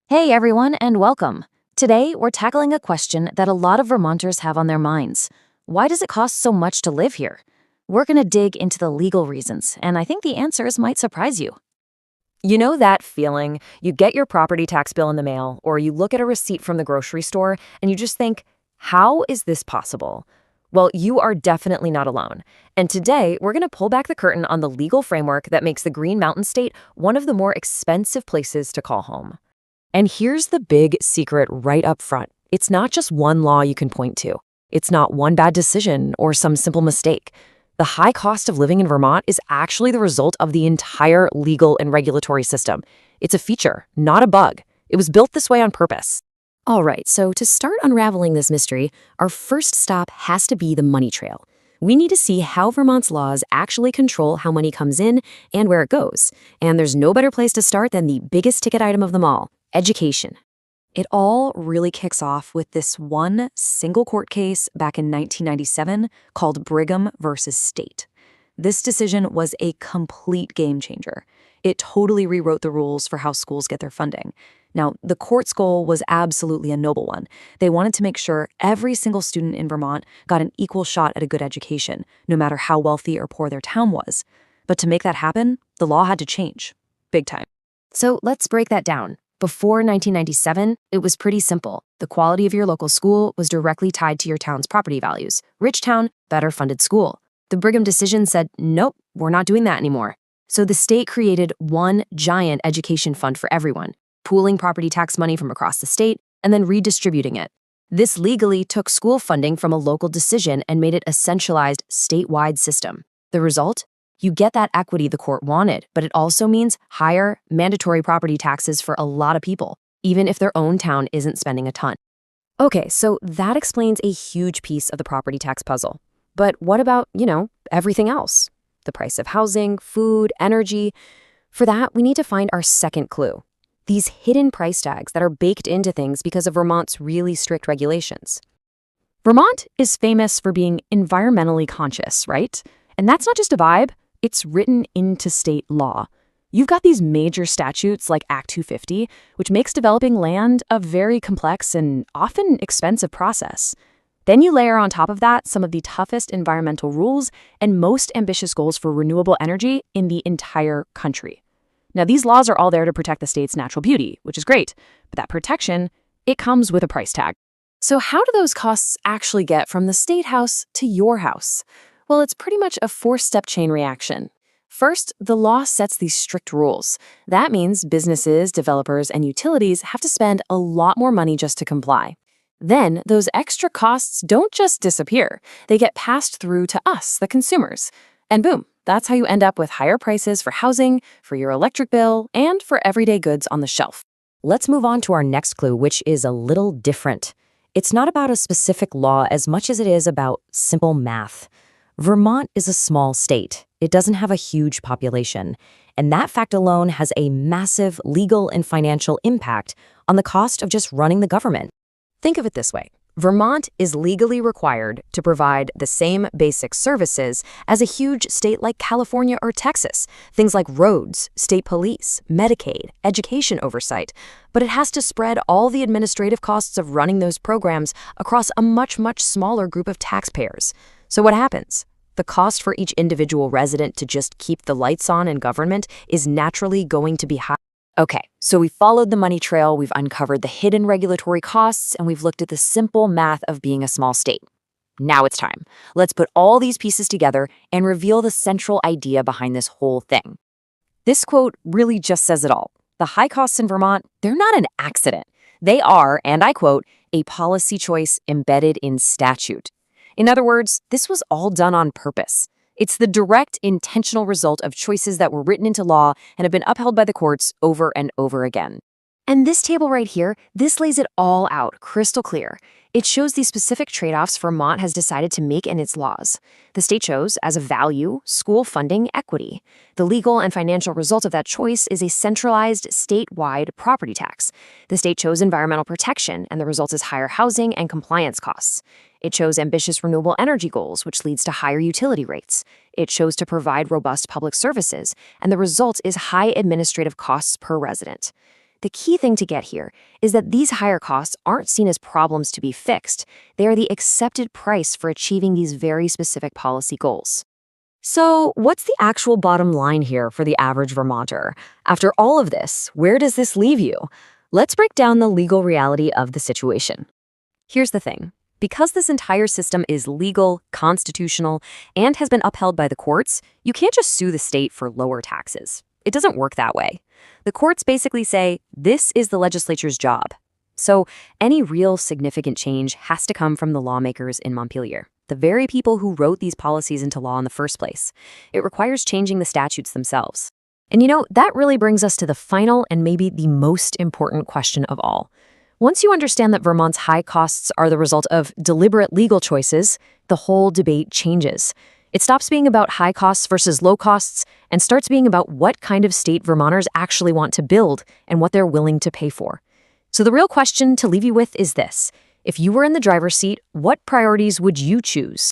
Hey everyone, and welcome. Today, we're tackling a question that a lot of Vermonters have on their minds. Why does it cost so much to live here? We're going to dig into the legal reasons, and I think the answers might surprise you. You know that feeling? You get your property tax bill in the mail, or you look at a receipt from the grocery store, and you just think, how is this possible? Well, you are definitely not alone. And today, we're going to pull back the curtain on the legal framework that makes the Green Mountain State one of the more expensive places to call home. And here's the big secret right up front. It's not just one law you can point to. It's not one bad decision or some simple mistake. The high cost of living in Vermont is actually the result of the entire legal and regulatory system. It's a feature, not a bug. It was built this way on purpose. All right, so to start unraveling this mystery, our first stop has to be the money trail. We need to see how Vermont's laws actually control how money comes in and where it goes. And there's no better place to start than the biggest ticket item of them all, education. It all really kicks off with this one single court case back in 1997 called Brigham versus State. This decision was a complete game changer. It totally rewrote the rules for how schools get their funding. Now, the court's goal was absolutely a noble one. They wanted to make sure every single student in Vermont got an equal shot at a good education, no matter how wealthy or poor their town was. But to make that happen, the law had to change. Big time. So let's break that down. Before 1997, it was pretty simple. The quality of your local school was directly tied to your town's property values. Rich town, better funded school. The Brigham decision said, nope, we're not doing that anymore. So the state created one giant education fund for everyone, pooling property tax money from across the state and then redistributing it. This legally took school funding from a local decision and made it a centralized, statewide system. The result? You get that equity the court wanted, but it also means higher, mandatory property taxes for a lot of people, even if their own town isn't spending a ton. Okay, so that explains a huge piece of the property tax puzzle. But what about, everything else? The price of housing, food, energy. For that, we need to find our second clue. These hidden price tags that are baked into things because of Vermont's really strict regulations. Vermont is famous for being environmentally conscious, right? And that's not just a vibe. It's written into state law. You've got these major statutes like Act 250, which makes developing land a very complex and often expensive process. Then you layer on top of that some of the toughest environmental rules and most ambitious goals for renewable energy in the entire country. Now, these laws are all there to protect the state's natural beauty, which is great, but that protection, it comes with a price tag. So how do those costs actually get from the state house to your house? Well, it's pretty much a four-step chain reaction. First, the law sets these strict rules. That means businesses, developers, and utilities have to spend a lot more money just to comply. Then, those extra costs don't just disappear. They get passed through to us, the consumers. And boom, that's how you end up with higher prices for housing, for your electric bill, and for everyday goods on the shelf. Let's move on to our next clue, which is a little different. It's not about a specific law as much as it is about simple math. Vermont is a small state. It doesn't have a huge population. And that fact alone has a massive legal and financial impact on the cost of just running the government. Think of it this way. Vermont is legally required to provide the same basic services as a huge state like California or Texas, things like roads, state police, Medicaid, education oversight, but it has to spread all the administrative costs of running those programs across a much, much smaller group of taxpayers. So what happens? The cost for each individual resident to just keep the lights on in government is naturally going to be high. Okay, so we followed the money trail, we've uncovered the hidden regulatory costs, and we've looked at the simple math of being a small state. Now it's time. Let's put all these pieces together and reveal the central idea behind this whole thing. This quote really just says it all. The high costs in Vermont, they're not an accident. They are, and I quote, a policy choice embedded in statute. In other words, this was all done on purpose. It's the direct, intentional result of choices that were written into law and have been upheld by the courts over and over again. And this table right here, this lays it all out, crystal clear. It shows the specific trade-offs Vermont has decided to make in its laws. The state chose, as a value, school funding equity. The legal and financial result of that choice is a centralized, statewide property tax. The state chose environmental protection, and the result is higher housing and compliance costs. It chose ambitious renewable energy goals, which leads to higher utility rates. It chose to provide robust public services, and the result is high administrative costs per resident. The key thing to get here is that these higher costs aren't seen as problems to be fixed. They are the accepted price for achieving these very specific policy goals. So, what's the actual bottom line here for the average Vermonter? After all of this, where does this leave you? Let's break down the legal reality of the situation. Here's the thing. Because this entire system is legal, constitutional, and has been upheld by the courts, you can't just sue the state for lower taxes. It doesn't work that way. The courts basically say, this is the legislature's job. So any real significant change has to come from the lawmakers in Montpelier, the very people who wrote these policies into law in the first place. It requires changing the statutes themselves. And that really brings us to the final and maybe the most important question of all. Once you understand that Vermont's high costs are the result of deliberate legal choices, the whole debate changes. It stops being about high costs versus low costs and starts being about what kind of state Vermonters actually want to build and what they're willing to pay for. So the real question to leave you with is this. If you were in the driver's seat, what priorities would you choose?